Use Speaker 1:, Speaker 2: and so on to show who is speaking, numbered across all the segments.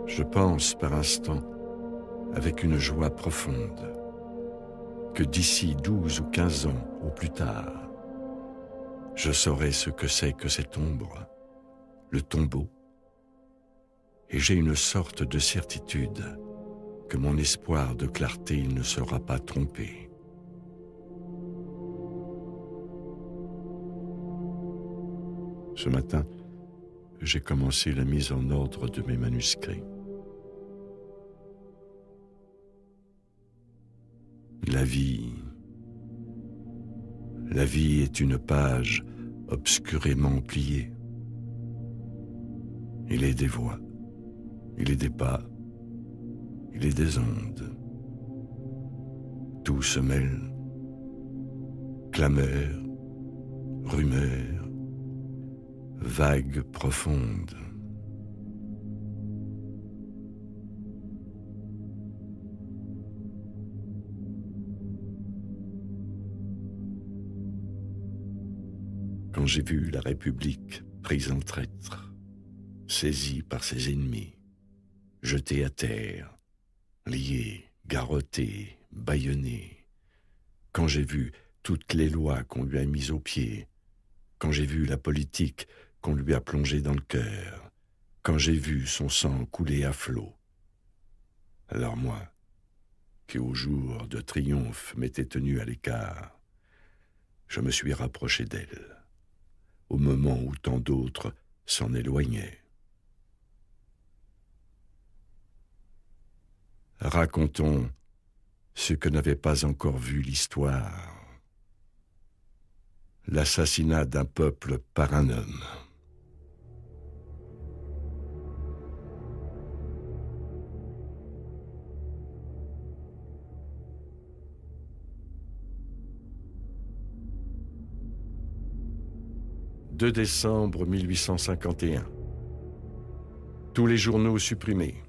Speaker 1: Je pense par instant, avec une joie profonde, que d'ici 12 ou 15 ans au plus tard, je saurai ce que c'est que cette ombre, le tombeau, et j'ai une sorte de certitude que mon espoir de clarté ne sera pas trompé. Ce matin, j'ai commencé la mise en ordre de mes manuscrits. La vie est une page obscurément pliée. Il est des voix, il est des pas, il est des ondes. Tout se mêle, clameur, rumeur, vague profonde. Quand j'ai vu la République prise en traître, saisie par ses ennemis, jetée à terre, liée, garrottée, bâillonnée, quand j'ai vu toutes les lois qu'on lui a mises aux pieds, quand j'ai vu la politique qu'on lui a plongée dans le cœur, quand j'ai vu son sang couler à flot, alors moi, qui au jour de triomphe m'étais tenu à l'écart, je me suis rapproché d'elle, au moment où tant d'autres s'en éloignaient. Racontons ce que n'avait pas encore vu l'histoire. L'assassinat d'un peuple par un homme. « 2 décembre 1851. Tous les journaux supprimés.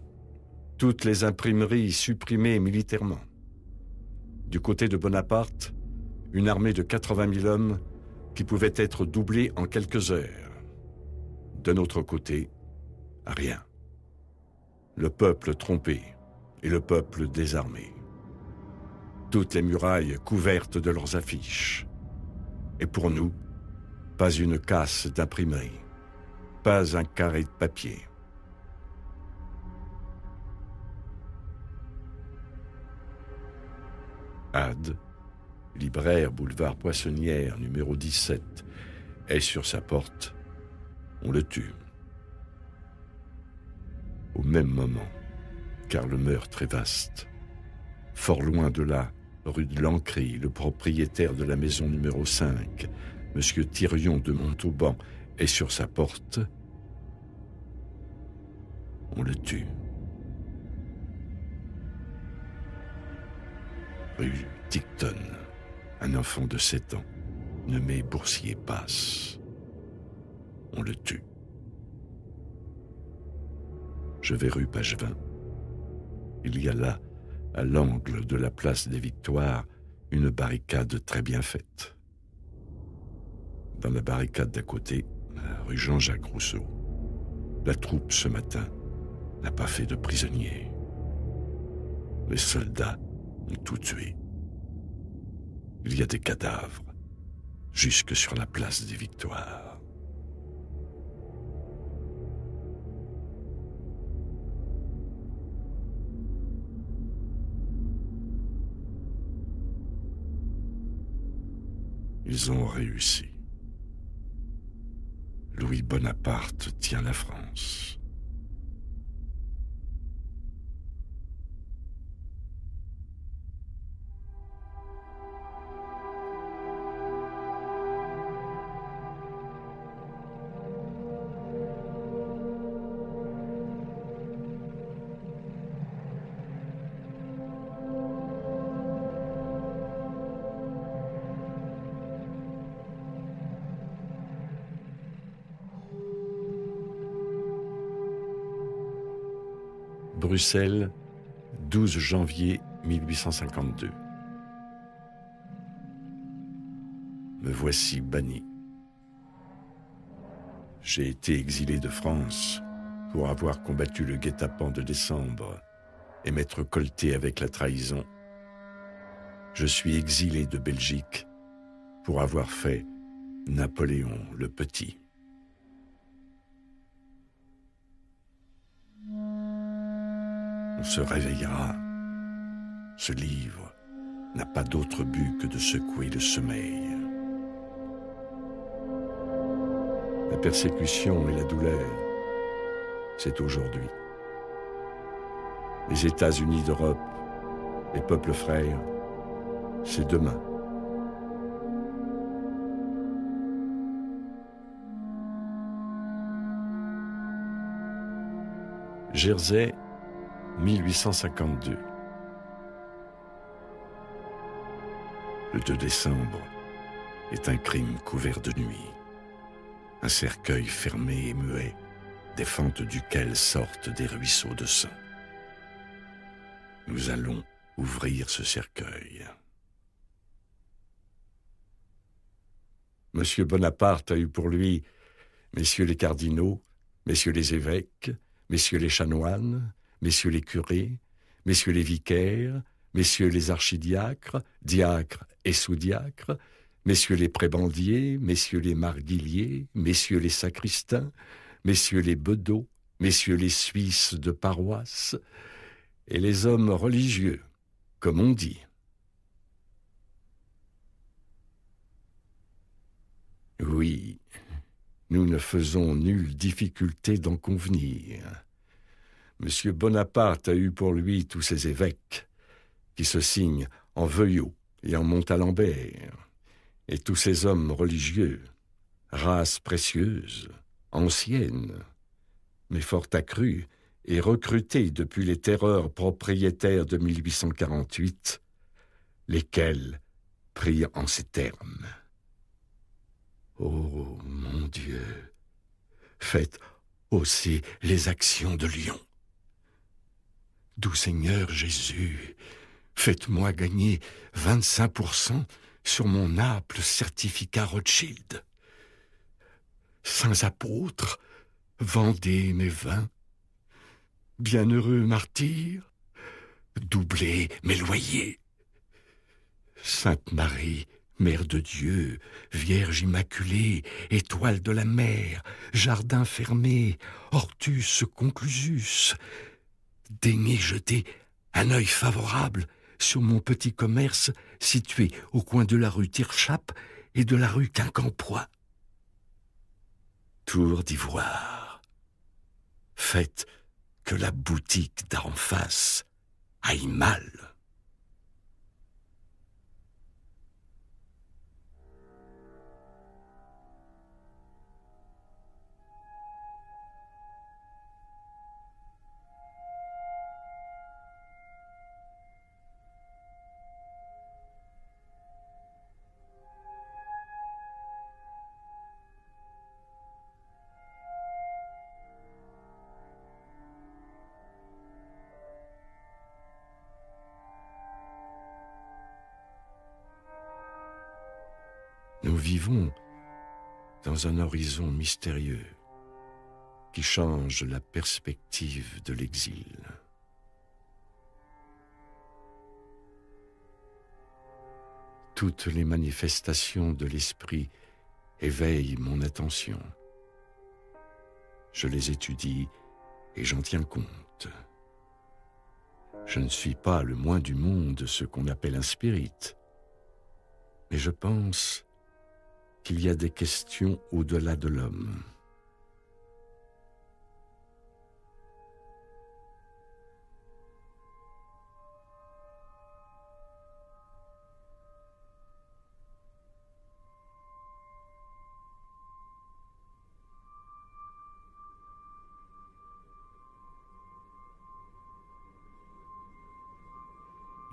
Speaker 1: Toutes les imprimeries supprimées militairement. Du côté de Bonaparte, une armée de 80 000 hommes qui pouvait être doublée en quelques heures. De notre côté, rien. Le peuple trompé et le peuple désarmé. Toutes les murailles couvertes de leurs affiches. Et pour nous, pas une casse d'imprimerie, pas un carré de papier. Had, libraire boulevard Poissonnière, numéro 17, est sur sa porte. On le tue. Au même moment, car le meurtre est vaste. Fort loin de là, rue de l'Ancry, le propriétaire de la maison numéro 5, Monsieur Thirion de Montauban, est sur sa porte. On le tue. Rue Ticton, un enfant de 7 ans, nommé Boursier passe. On le tue. Je vais rue Pagevin. Il y a là, à l'angle de la place des Victoires, une barricade très bien faite. Dans la barricade d'à côté, rue Jean-Jacques Rousseau, la troupe ce matin n'a pas fait de prisonniers. Les soldats ont tout tué. Il y a des cadavres jusque sur la place des Victoires. Ils ont réussi. Louis Bonaparte tient la France. Bruxelles, 12 janvier 1852. Me voici banni. J'ai été exilé de France pour avoir combattu le guet-apens de décembre et m'être colté avec la trahison. Je suis exilé de Belgique pour avoir fait Napoléon le Petit. On se réveillera. Ce livre n'a pas d'autre but que de secouer le sommeil. La persécution et la douleur, c'est aujourd'hui. Les États-Unis d'Europe, les peuples frères, c'est demain. Jersey, 1852. Le 2 décembre est un crime couvert de nuit. Un cercueil fermé et muet, des fentes duquel sortent des ruisseaux de sang. Nous allons ouvrir ce cercueil. Monsieur Bonaparte a eu pour lui messieurs les cardinaux, messieurs les évêques, messieurs les chanoines, messieurs les curés, messieurs les vicaires, messieurs les archidiacres, diacres et sous-diacres, messieurs les prébendiers, messieurs les marguilliers, messieurs les sacristains, messieurs les bedeaux, messieurs les Suisses de paroisse, et les hommes religieux, comme on dit. Oui, nous ne faisons nulle difficulté d'en convenir. Monsieur Bonaparte a eu pour lui tous ces évêques, qui se signent en Veuillot et en Montalembert, et tous ces hommes religieux, race précieuse, ancienne, mais fort accrue et recrutée depuis les terreurs propriétaires de 1848, lesquels prient en ces termes. Ô mon Dieu, faites hausser les actions de Lyon. Doux Seigneur Jésus, faites-moi gagner 25% sur mon ample certificat Rothschild. Saints apôtres, vendez mes vins. Bienheureux martyrs, doublez mes loyers. Sainte Marie, Mère de Dieu, Vierge Immaculée, étoile de la mer, jardin fermé, Hortus conclusus, daignez jeter un œil favorable sur mon petit commerce situé au coin de la rue Tirchap et de la rue Quincampoix. Tour d'ivoire, faites que la boutique d'en face aille mal. Nous vivons dans un horizon mystérieux qui change la perspective de l'exil. Toutes les manifestations de l'esprit éveillent mon attention. Je les étudie et j'en tiens compte. Je ne suis pas le moins du monde ce qu'on appelle un spirit, mais je pense qu'il y a des questions au-delà de l'homme.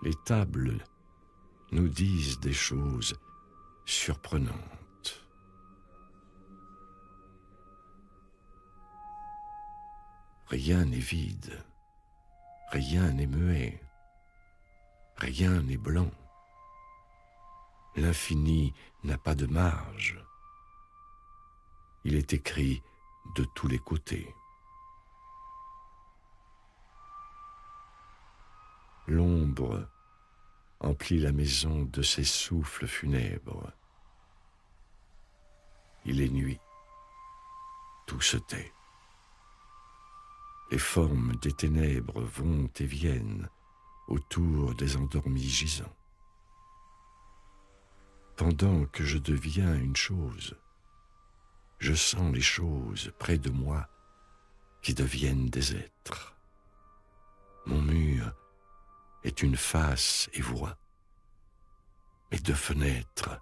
Speaker 1: Les tables nous disent des choses surprenantes. Rien n'est vide, rien n'est muet, rien n'est blanc. L'infini n'a pas de marge. Il est écrit de tous les côtés. L'ombre emplit la maison de ses souffles funèbres. Il est nuit, tout se tait. Les formes des ténèbres vont et viennent autour des endormis gisants. Pendant que je deviens une chose, je sens les choses près de moi qui deviennent des êtres. Mon mur est une face et voix. Mes deux fenêtres,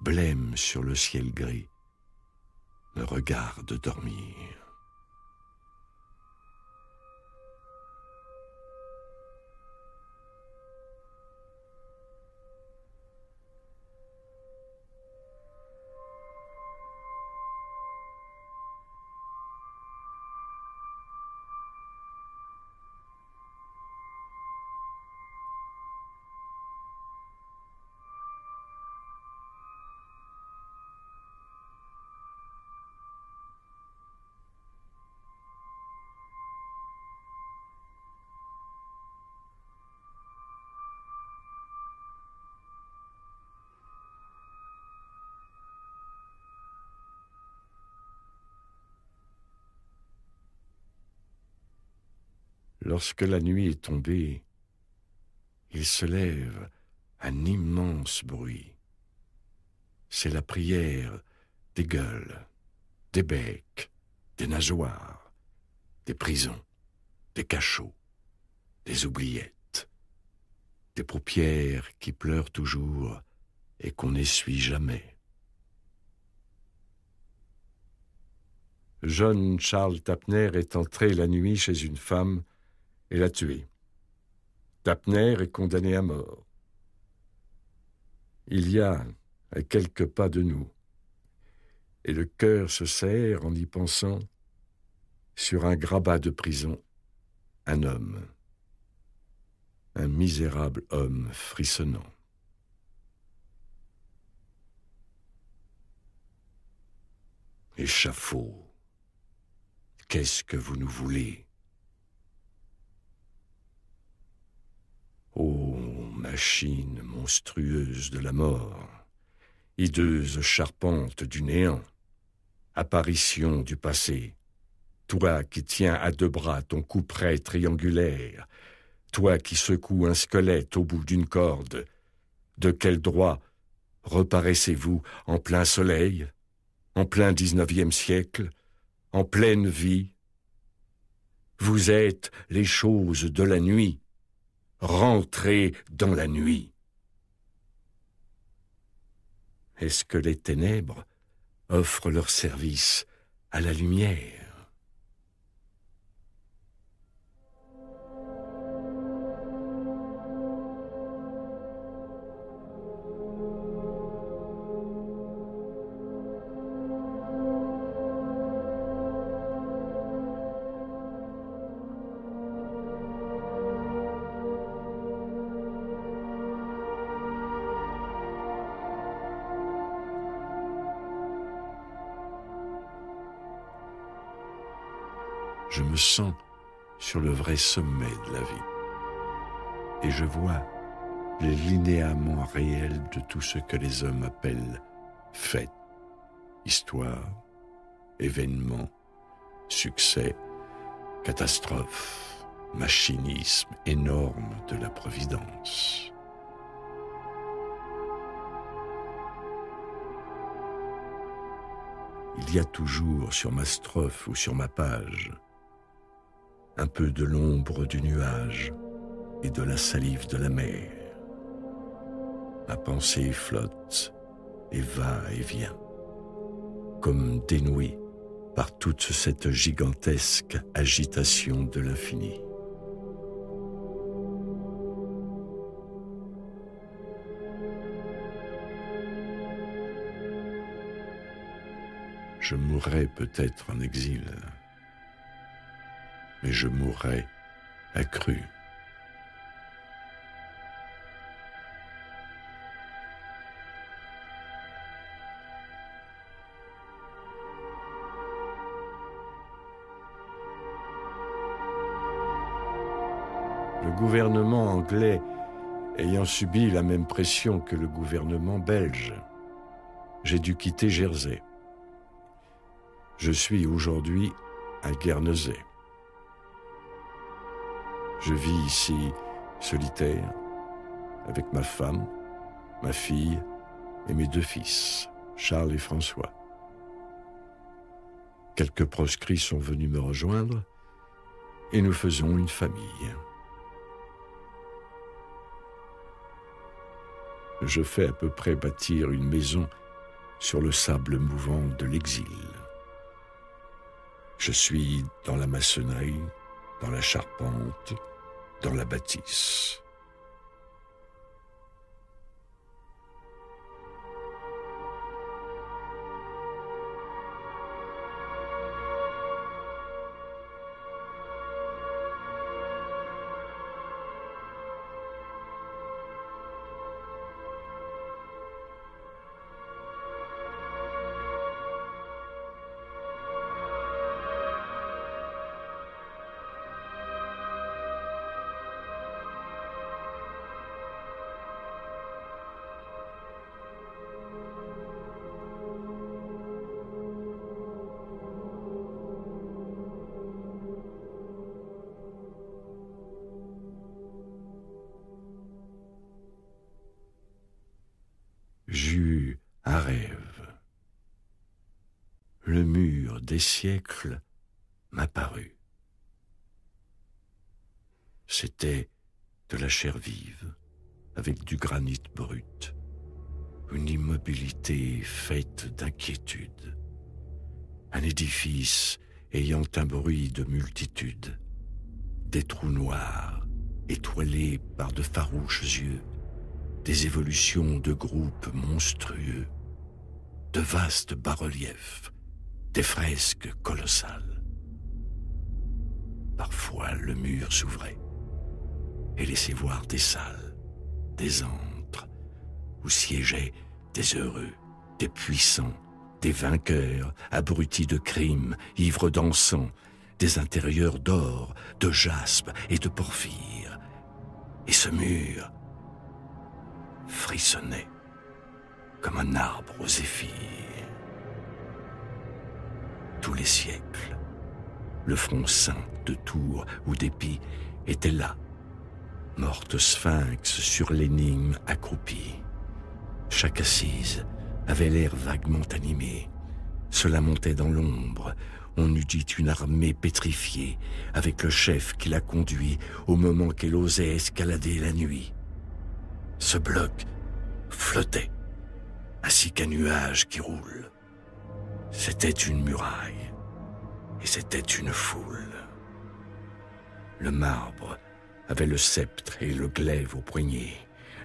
Speaker 1: blêmes sur le ciel gris, me regardent dormir. Lorsque la nuit est tombée, il se lève un immense bruit. C'est la prière des gueules, des becs, des nageoires, des prisons, des cachots, des oubliettes, des paupières qui pleurent toujours et qu'on n'essuie jamais. John Charles Tapner est entré la nuit chez une femme et l'a tuée. Tapner est condamné à mort. Il y a à quelques pas de nous, et le cœur se serre en y pensant, sur un grabat de prison, un homme, un misérable homme frissonnant. Échafaud, qu'est-ce que vous nous voulez? Ô machine monstrueuse de la mort, hideuse charpente du néant, apparition du passé, toi qui tiens à deux bras ton couperet triangulaire, toi qui secoues un squelette au bout d'une corde, de quel droit reparaissez-vous en plein soleil, en plein 19e siècle, en pleine vie? Vous êtes les choses de la nuit. Rentrez dans la nuit. Est-ce que les ténèbres offrent leur service à la lumière? Je me sens sur le vrai sommet de la vie. Et je vois les linéaments réels de tout ce que les hommes appellent fait, histoire, événement, succès, catastrophe, machinisme énorme de la providence. Il y a toujours sur ma strophe ou sur ma page un peu de l'ombre du nuage et de la salive de la mer. Ma pensée flotte et va et vient, comme dénouée par toute cette gigantesque agitation de l'infini. Je mourrai peut-être en exil, mais je mourrai accru. Le gouvernement anglais ayant subi la même pression que le gouvernement belge, j'ai dû quitter Jersey. Je suis aujourd'hui à Guernesey. Je vis ici solitaire, avec ma femme, ma fille et mes 2 fils, Charles et François. Quelques proscrits sont venus me rejoindre et nous faisons une famille. Je fais à peu près bâtir une maison sur le sable mouvant de l'exil. Je suis dans la maçonnerie, dans la charpente, dans la bâtisse. J'eus un rêve. Le mur des siècles m'apparut. C'était de la chair vive, avec du granit brut, une immobilité faite d'inquiétude, un édifice ayant un bruit de multitude, des trous noirs étoilés par de farouches yeux, des évolutions de groupes monstrueux, de vastes bas-reliefs, des fresques colossales. Parfois le mur s'ouvrait et laissait voir des salles, des antres, où siégeaient des heureux, des puissants, des vainqueurs, abrutis de crimes, ivres d'encens, des intérieurs d'or, de jaspe et de porphyre. Et ce mur frissonnait comme un arbre aux zéphyrs. Tous les siècles, le front saint de Tours ou d'Épie était là, morte sphinx sur l'énigme accroupie. Chaque assise avait l'air vaguement animée. Cela montait dans l'ombre. On eût dit une armée pétrifiée, avec le chef qui la conduit au moment qu'elle osait escalader la nuit. Ce bloc flottait, ainsi qu'un nuage qui roule. C'était une muraille, et c'était une foule. Le marbre avait le sceptre et le glaive au poignet.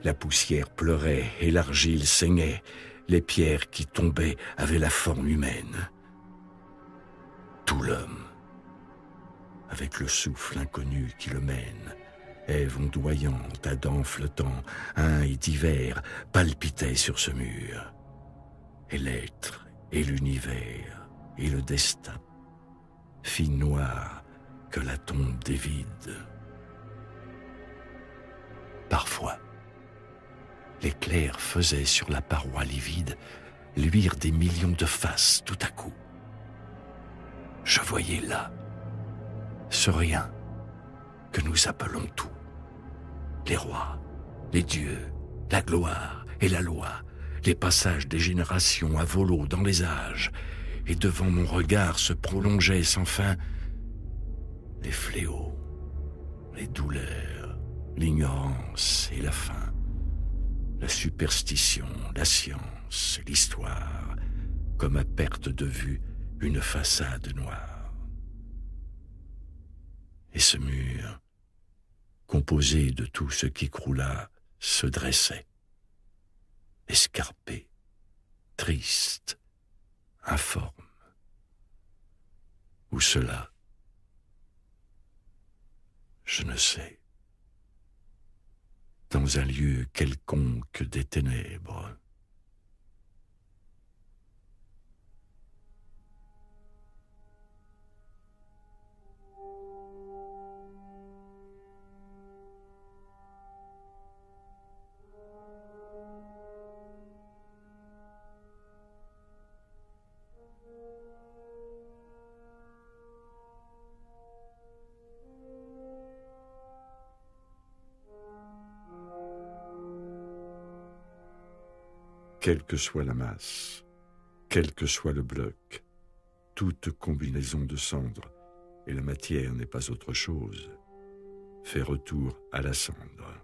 Speaker 1: La poussière pleurait et l'argile saignait. Les pierres qui tombaient avaient la forme humaine. Tout l'homme, avec le souffle inconnu qui le mène, Ève ondoyante, Adam flottant, un et divers, palpitaient sur ce mur. Et l'être, et l'univers, et le destin, fit noir que la tombe des vides. Parfois, l'éclair faisait sur la paroi livide luire des millions de faces tout à coup. Je voyais là ce rien que nous appelons tout. Les rois, les dieux, la gloire et la loi, les passages des générations à volo dans les âges, et devant mon regard se prolongeaient sans fin les fléaux, les douleurs, l'ignorance et la faim, la superstition, la science, l'histoire, comme à perte de vue une façade noire. Et ce mur, composé de tout ce qui croula, se dressait, escarpé, triste, informe. Où cela? Je ne sais. Dans un lieu quelconque des ténèbres. Quelle que soit la masse, quel que soit le bloc, toute combinaison de cendres, et la matière n'est pas autre chose, fait retour à la cendre.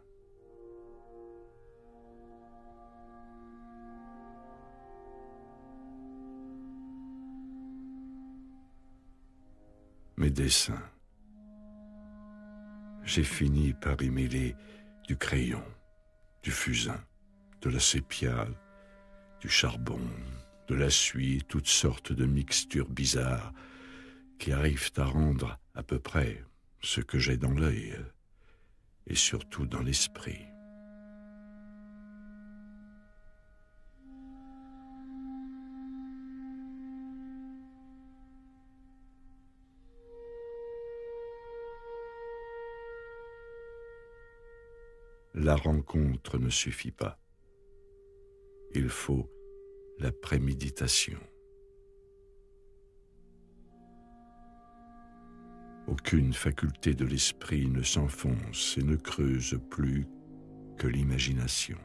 Speaker 1: Mes dessins. J'ai fini par y mêler du crayon, du fusain, de la sépia, du charbon, de la suie, toutes sortes de mixtures bizarres qui arrivent à rendre à peu près ce que j'ai dans l'œil et surtout dans l'esprit. La rencontre ne suffit pas. Il faut la préméditation. Aucune faculté de l'esprit ne s'enfonce et ne creuse plus que l'imagination.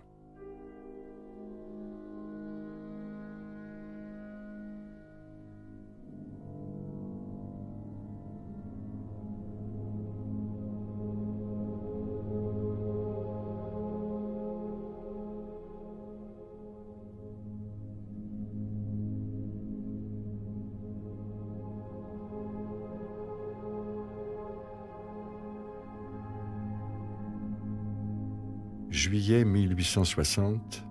Speaker 1: Juillet 1860,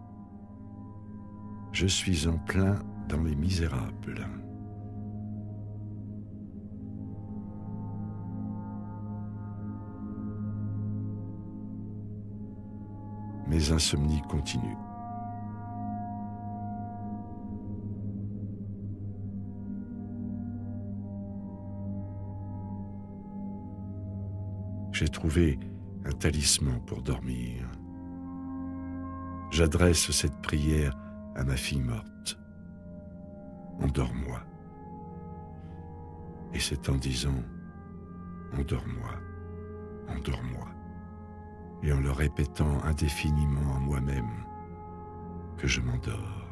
Speaker 1: je suis en plein dans Les Misérables. Mes insomnies continuent. J'ai trouvé un talisman pour dormir. J'adresse cette prière à ma fille morte. Endors-moi. Et c'est en disant endors-moi, endors-moi, et en le répétant indéfiniment en moi-même que je m'endors.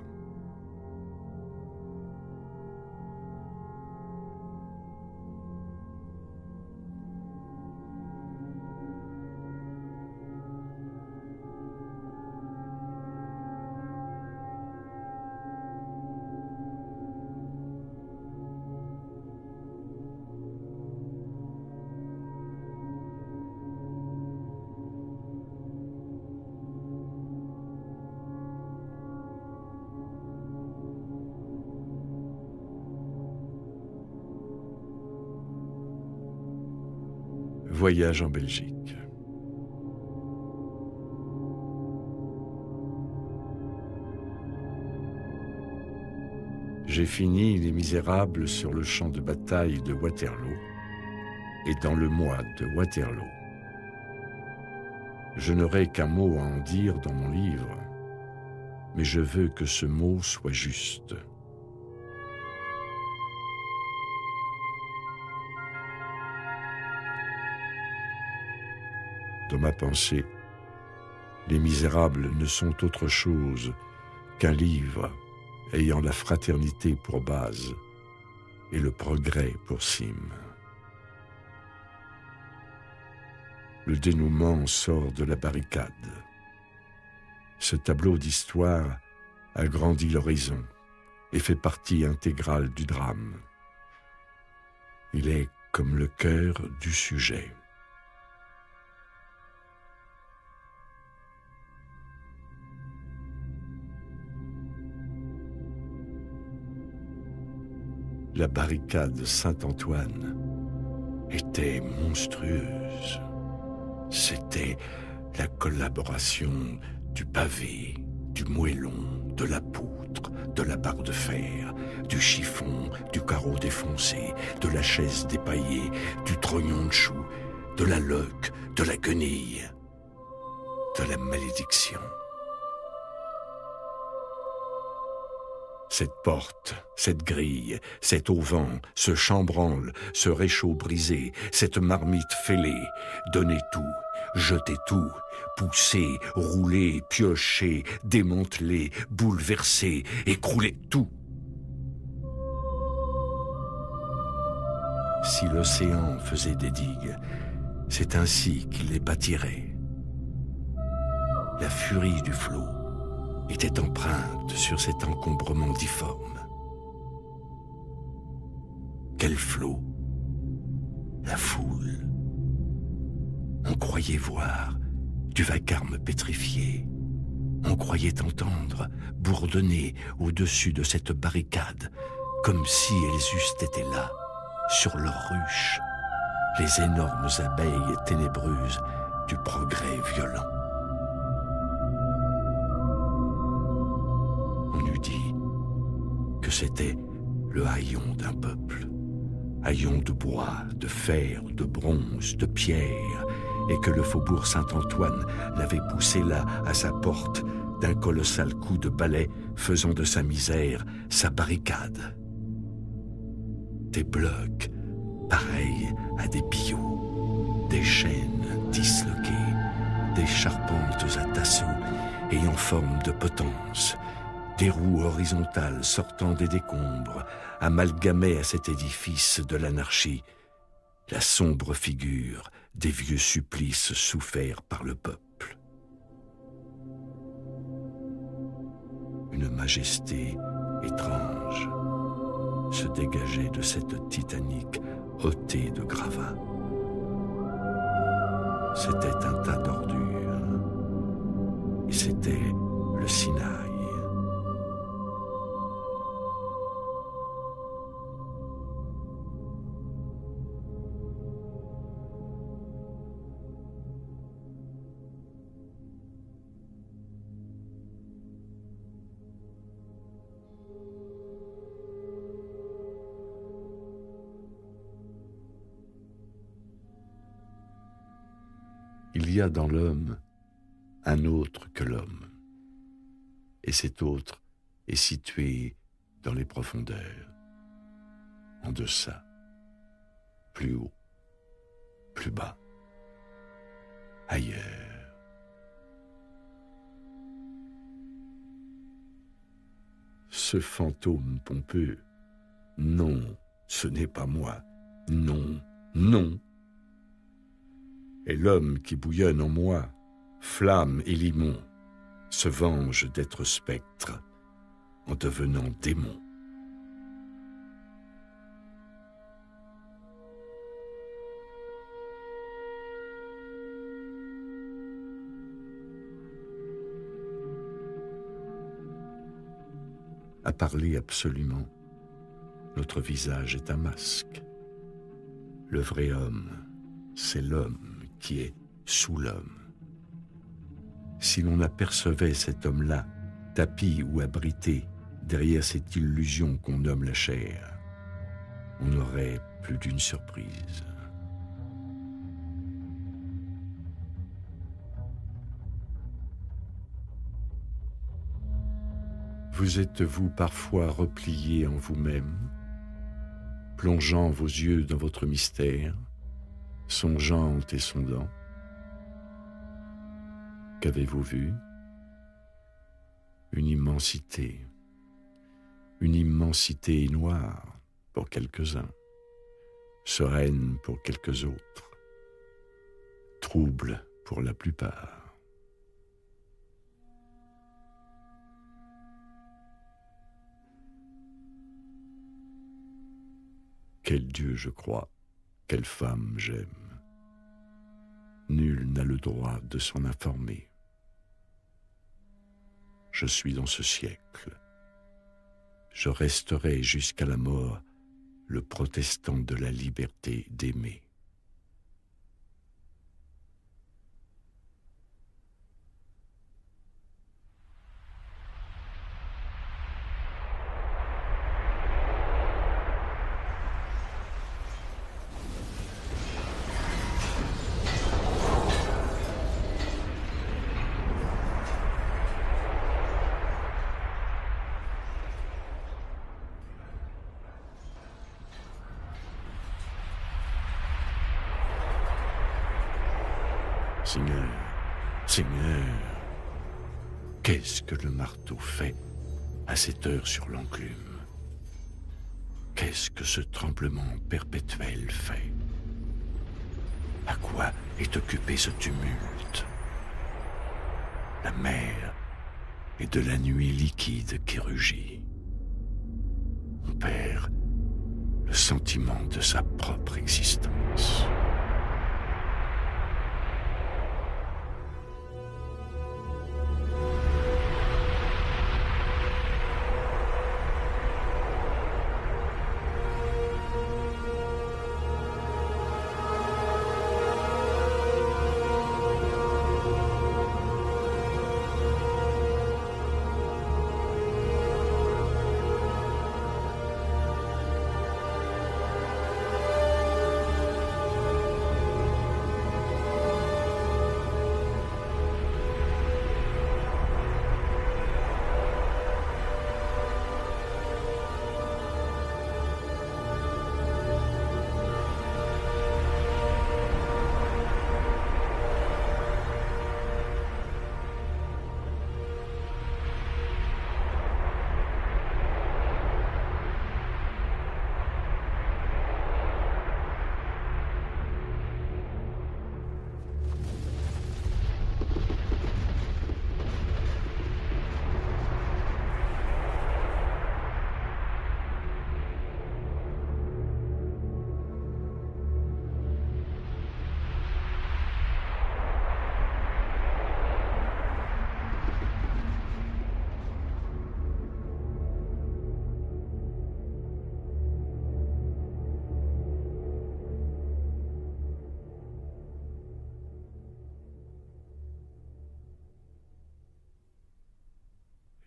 Speaker 1: Voyage en Belgique. J'ai fini Les Misérables sur le champ de bataille de Waterloo et dans le mois de Waterloo. Je n'aurai qu'un mot à en dire dans mon livre, mais je veux que ce mot soit juste. Dans ma pensée, Les Misérables ne sont autre chose qu'un livre ayant la fraternité pour base et le progrès pour cime. Le dénouement sort de la barricade. Ce tableau d'histoire agrandit l'horizon et fait partie intégrale du drame. Il est comme le cœur du sujet. La barricade Saint-Antoine était monstrueuse. C'était la collaboration du pavé, du moellon, de la poutre, de la barre de fer, du chiffon, du carreau défoncé, de la chaise dépaillée, du trognon de chou, de la loque, de la guenille, de la malédiction. Cette porte, cette grille, cet auvent, ce chambranle, ce réchaud brisé, cette marmite fêlée, donnez tout, jetez tout, pousser, rouler, piocher, démanteler, bouleverser, écrouler tout. Si l'océan faisait des digues, c'est ainsi qu'il les bâtirait. La furie du flot était empreinte sur cet encombrement difforme. Quel flot! La foule. On croyait voir du vacarme pétrifié. On croyait entendre bourdonner au-dessus de cette barricade, comme si elles eussent été là, sur leur ruche, les énormes abeilles ténébreuses du progrès violent. On eût dit que c'était le haillon d'un peuple, haillon de bois, de fer, de bronze, de pierre, et que le faubourg Saint-Antoine l'avait poussé là, à sa porte, d'un colossal coup de balai, faisant de sa misère sa barricade. Des blocs pareils à des billots, des chaînes disloquées, des charpentes à tasseaux ayant forme de potence, des roues horizontales sortant des décombres, amalgamaient à cet édifice de l'anarchie la sombre figure des vieux supplices soufferts par le peuple. Une majesté étrange se dégageait de cette Titanic ôtée de gravats. C'était un tas d'ordures, et c'était le Sinaï. Il y a dans l'homme un autre que l'homme, et cet autre est situé dans les profondeurs, en deçà, plus haut, plus bas, ailleurs. Ce fantôme pompeux, non, ce n'est pas moi, non, non. Et l'homme qui bouillonne en moi, flamme et limon, se venge d'être spectre en devenant démon. À parler absolument, notre visage est un masque. Le vrai homme, c'est l'homme qui est sous l'homme. Si l'on apercevait cet homme-là, tapi ou abrité derrière cette illusion qu'on nomme la chair, on aurait plus d'une surprise. Vous êtes-vous parfois replié en vous-même, plongeant vos yeux dans votre mystère, songeant et sondant? Qu'avez-vous vu? Une immensité noire pour quelques-uns, sereine pour quelques autres, trouble pour la plupart. Quel Dieu je crois, quelle femme j'aime. Nul n'a le droit de s'en informer. Je suis dans ce siècle. Je resterai jusqu'à la mort le protestant de la liberté d'aimer. Seigneur, Seigneur, qu'est-ce que le marteau fait à cette heure sur l'enclume? Qu'est-ce que ce tremblement perpétuel fait? À quoi est occupé ce tumulte? La mer et de la nuit liquide qui rugit. On perd le sentiment de sa propre existence.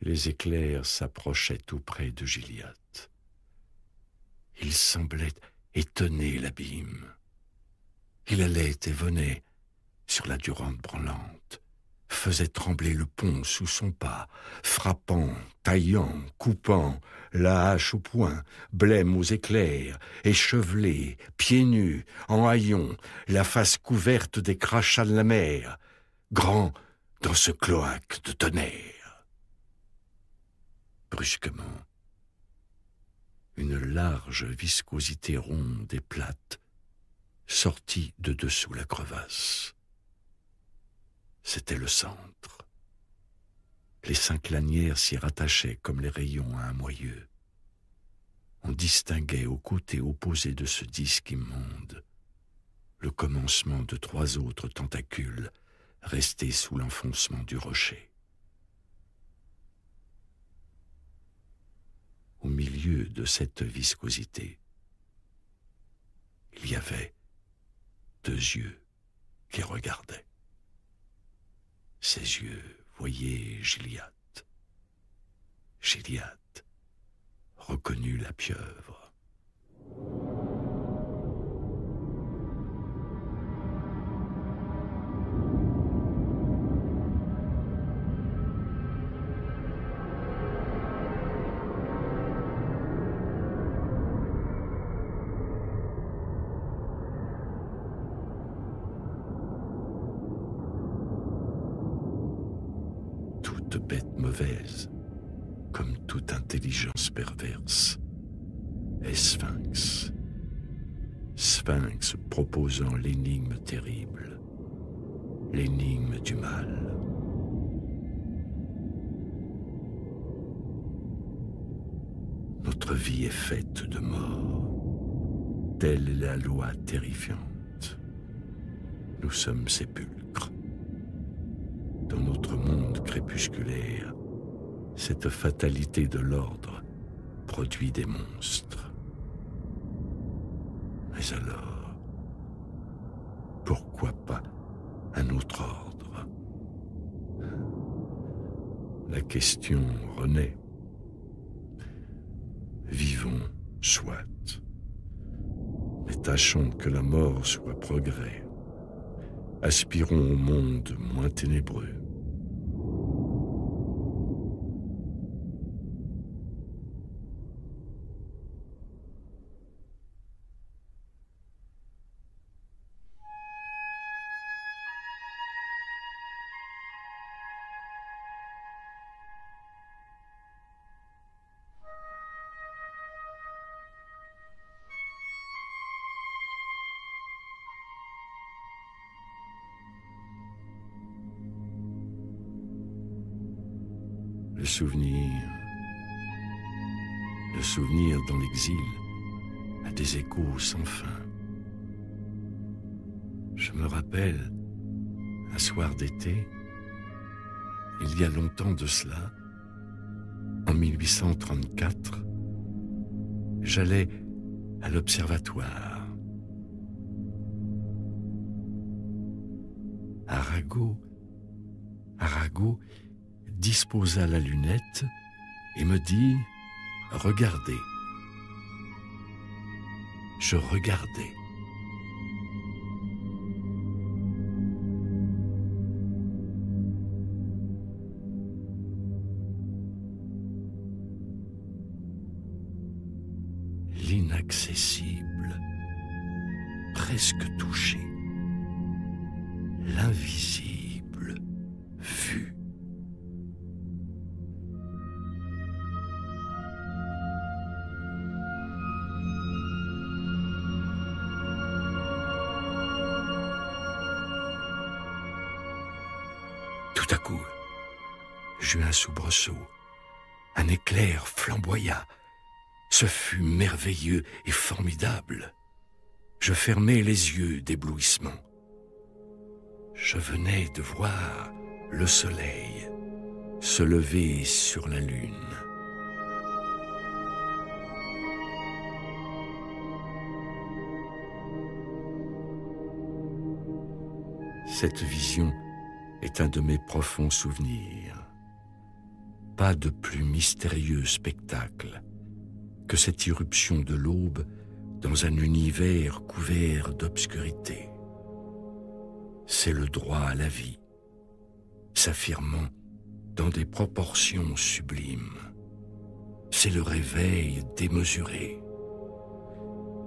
Speaker 1: Les éclairs s'approchaient tout près de Gilliatt. Il semblait étonner l'abîme. Il allait et venait sur la Durande branlante, faisait trembler le pont sous son pas, frappant, taillant, coupant, la hache au poing, blême aux éclairs, échevelé, pieds nus, en haillons, la face couverte des crachats de la mer, grand dans ce cloaque de tonnerre. Brusquement, une large viscosité ronde et plate sortit de dessous la crevasse. C'était le centre. Les 5 lanières s'y rattachaient comme les rayons à un moyeu. On distinguait au côté opposé de ce disque immonde le commencement de 3 autres tentacules restés sous l'enfoncement du rocher. Au milieu de cette viscosité, il y avait 2 yeux qui regardaient. Ces yeux voyaient Gilliatt. Gilliatt reconnut la pieuvre. Toute bête mauvaise, comme toute intelligence perverse, est Sphinx. Sphinx proposant l'énigme terrible, l'énigme du mal. Notre vie est faite de mort. Telle est la loi terrifiante. Nous sommes sépulcres. Dans notre monde crépusculaire, cette fatalité de l'ordre produit des monstres. Mais alors, pourquoi pas un autre ordre? La question renaît. Vivons, soit. Mais tâchons que la mort soit progrès. Aspirons au monde moins ténébreux. souvenir dans l'exil a des échos sans fin. Je me rappelle, un soir d'été, il y a longtemps de cela, en 1834, j'allais à l'observatoire. Arago disposa la lunette et me dit « Regardez ». Je regardais. L'inaccessible, presque touché, l'invisible vu. Tout à coup, j'eus un soubresaut, un éclair flamboya. Ce fut merveilleux et formidable. Je fermai les yeux d'éblouissement. Je venais de voir le soleil se lever sur la lune. Cette vision est un de mes profonds souvenirs. Pas de plus mystérieux spectacle que cette irruption de l'aube dans un univers couvert d'obscurité. C'est le droit à la vie, s'affirmant dans des proportions sublimes. C'est le réveil démesuré.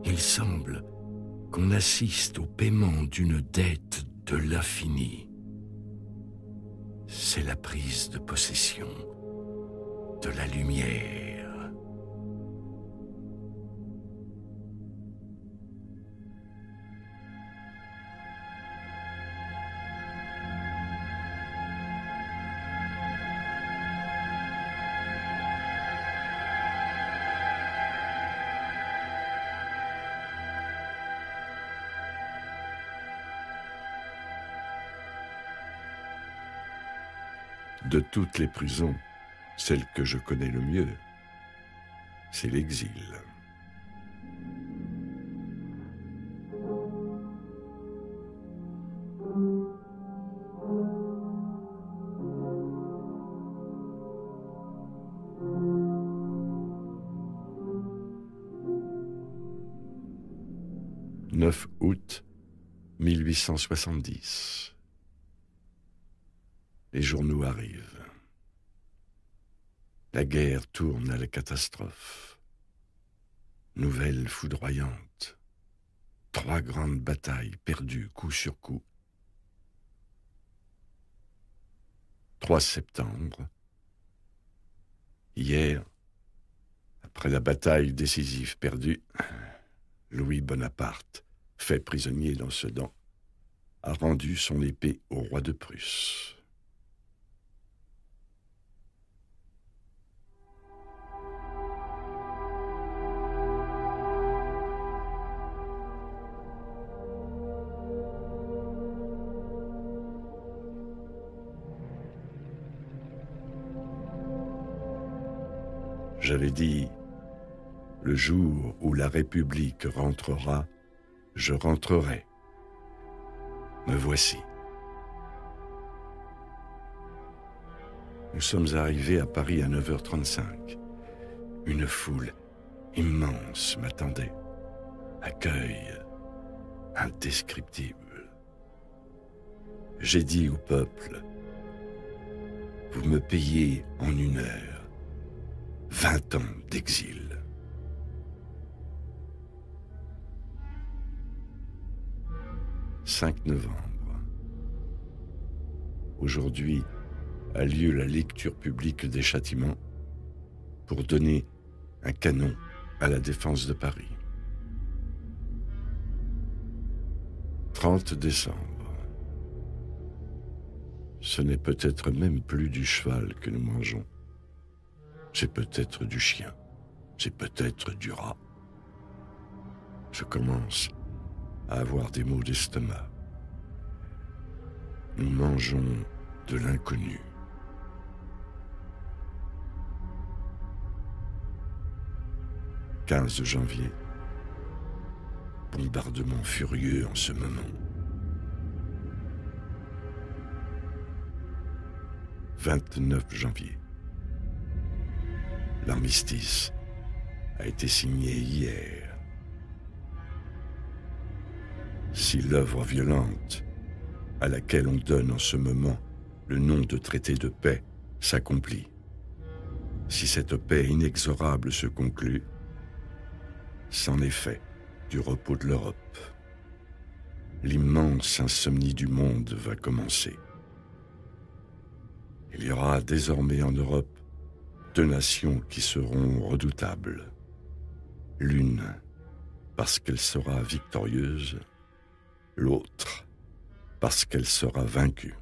Speaker 1: Il semble qu'on assiste au paiement d'une dette de l'infini. C'est la prise de possession de la lumière. De toutes les prisons, celle que je connais le mieux, c'est l'exil. « 9 août 1870. Les journaux arrivent. La guerre tourne à la catastrophe. Nouvelle foudroyante. 3 grandes batailles perdues coup sur coup. 3 septembre. Hier, après la bataille décisive perdue, Louis Bonaparte, fait prisonnier dans Sedan, a rendu son épée au roi de Prusse. J'avais dit, le jour où la République rentrera, je rentrerai. Me voici. Nous sommes arrivés à Paris à 9h35. Une foule immense m'attendait. Accueil indescriptible. J'ai dit au peuple, vous me payez en 1 heure 20 ans d'exil. « 5 novembre. Aujourd'hui a lieu la lecture publique des châtiments pour donner un canon à la défense de Paris. 30 décembre. Ce n'est peut-être même plus du cheval que nous mangeons, c'est peut-être du chien, c'est peut-être du rat. Je commence à avoir des maux d'estomac. Nous mangeons de l'inconnu. « 15 janvier. Bombardement furieux en ce moment. 29 janvier. L'armistice a été signé hier. Si l'œuvre violente à laquelle on donne en ce moment le nom de traité de paix s'accomplit, si cette paix inexorable se conclut, c'en est fait du repos de l'Europe. L'immense insomnie du monde va commencer. Il y aura désormais en Europe 2 nations qui seront redoutables. L'une parce qu'elle sera victorieuse, l'autre parce qu'elle sera vaincue.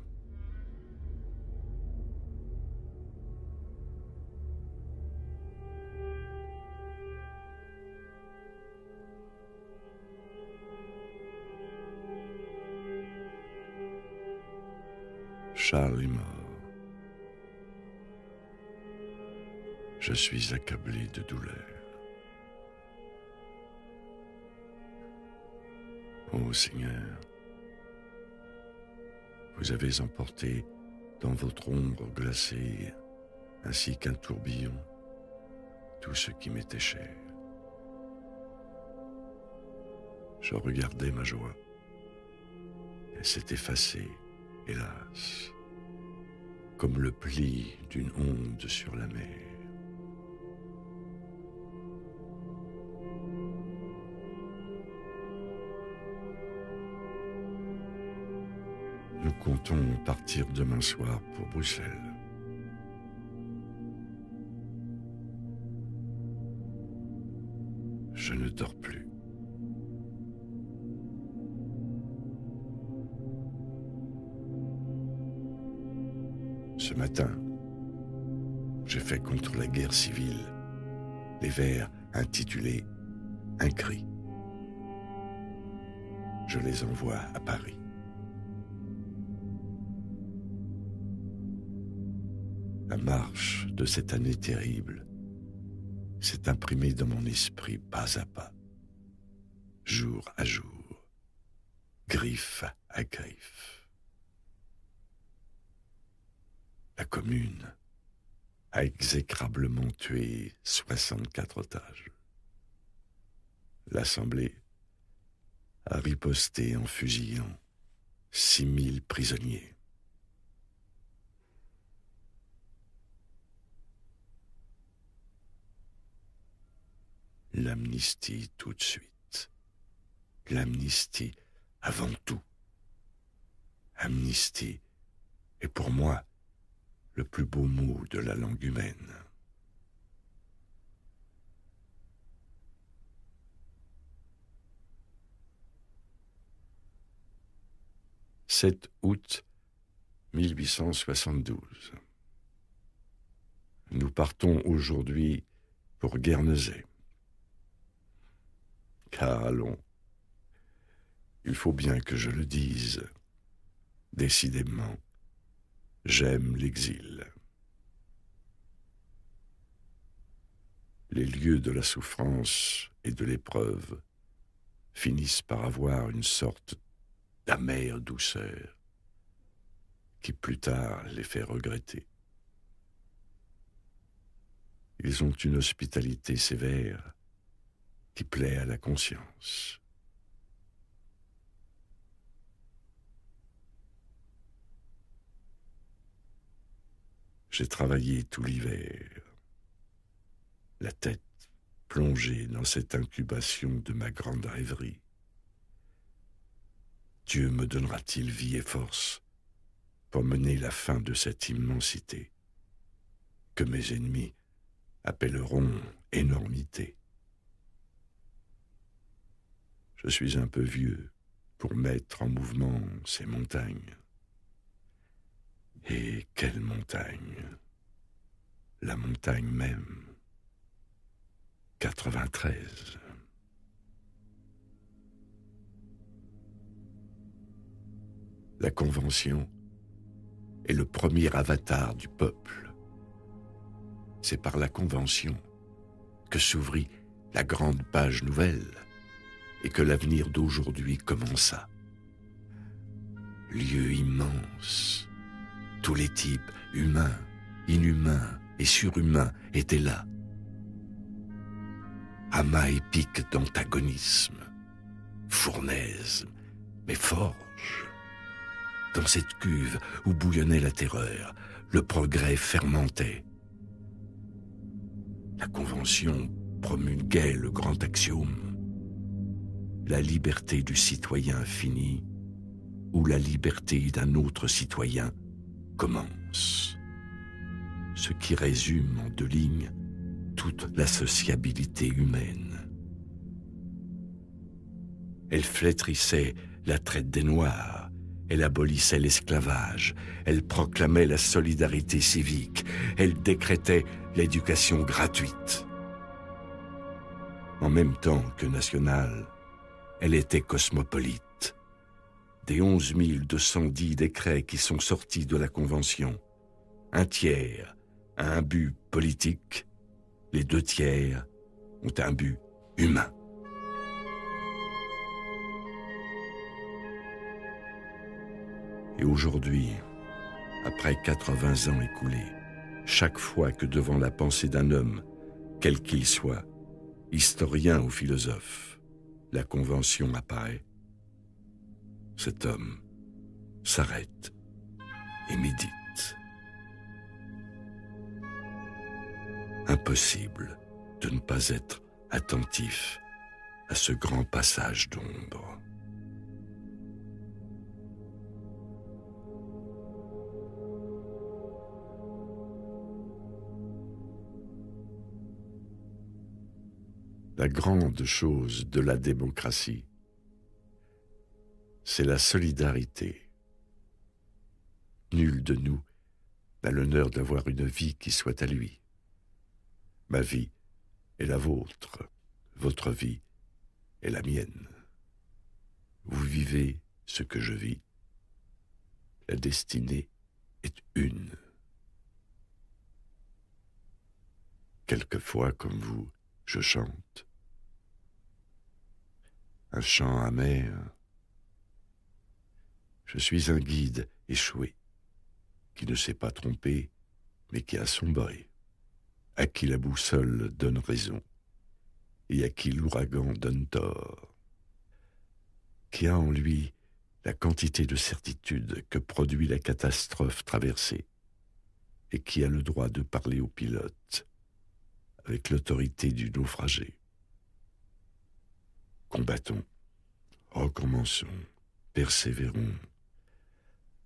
Speaker 1: Charles est mort. Je suis accablé de douleur. Ô Seigneur, vous avez emporté dans votre ombre glacée, ainsi qu'un tourbillon, tout ce qui m'était cher. Je regardais ma joie. Elle s'est effacée, hélas, comme le pli d'une onde sur la mer. Nous comptons partir demain soir pour Bruxelles. Je ne dors plus. Ce matin, j'ai fait contre la guerre civile les vers intitulés « Un cri ». Je les envoie à Paris. La marche de cette année terrible s'est imprimée dans mon esprit pas à pas, jour à jour, griffe à griffe. La Commune a exécrablement tué 64 otages. L'Assemblée a riposté en fusillant 6000 prisonniers. L'amnistie tout de suite. L'amnistie avant tout. Amnistie est pour moi le plus beau mot de la langue humaine. « 7 août 1872. Nous partons aujourd'hui pour Guernesey. Car allons, il faut bien que je le dise, décidément, j'aime l'exil. Les lieux de la souffrance et de l'épreuve finissent par avoir une sorte d'amère douceur qui plus tard les fait regretter. Ils ont une hospitalité sévère qui plaît à la conscience. J'ai travaillé tout l'hiver, la tête plongée dans cette incubation de ma grande rêverie. Dieu me donnera-t-il vie et force pour mener la fin de cette immensité que mes ennemis appelleront énormité? Je suis un peu vieux pour mettre en mouvement ces montagnes. Et quelles montagnes! la montagne même. 93. La Convention est le premier avatar du peuple. C'est par la Convention que s'ouvrit la grande page nouvelle et que l'avenir d'aujourd'hui commença. Lieu immense, tous les types, humains, inhumains et surhumains, étaient là. Amas épique d'antagonisme, fournaise, mais forge. Dans cette cuve où bouillonnait la terreur, le progrès fermentait. La Convention promulguait le grand axiome. La liberté du citoyen finit, où la liberté d'un autre citoyen commence. Ce qui résume en 2 lignes toute la sociabilité humaine. Elle flétrissait la traite des Noirs, elle abolissait l'esclavage, elle proclamait la solidarité civique, elle décrétait l'éducation gratuite. En même temps que nationale, elle était cosmopolite. Des 11 210 décrets qui sont sortis de la Convention, 1/3 a un but politique, les 2/3 ont un but humain. Et aujourd'hui, après 80 ans écoulés, chaque fois que devant la pensée d'un homme, quel qu'il soit, historien ou philosophe, la Convention apparaît, cet homme s'arrête et médite. Impossible de ne pas être attentif à ce grand passage d'ombre. La grande chose de la démocratie, c'est la solidarité. Nul de nous n'a l'honneur d'avoir une vie qui soit à lui. Ma vie est la vôtre, votre vie est la mienne. Vous vivez ce que je vis. La destinée est une. Quelquefois, comme vous, je chante. Un chant amer. Je suis un guide échoué, qui ne s'est pas trompé, mais qui a sombré, à qui la boussole donne raison, et à qui l'ouragan donne tort, qui a en lui la quantité de certitude que produit la catastrophe traversée, et qui a le droit de parler au pilote, avec l'autorité du naufragé. Combattons, recommençons, persévérons,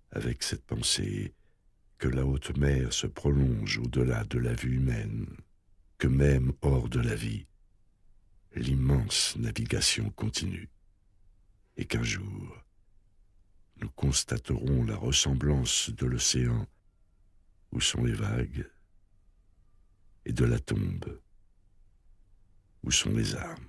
Speaker 1: avec cette pensée que la haute mer se prolonge au-delà de la vue humaine, que même hors de la vie, l'immense navigation continue, et qu'un jour, nous constaterons la ressemblance de l'océan où sont les vagues, et de la tombe où sont les âmes.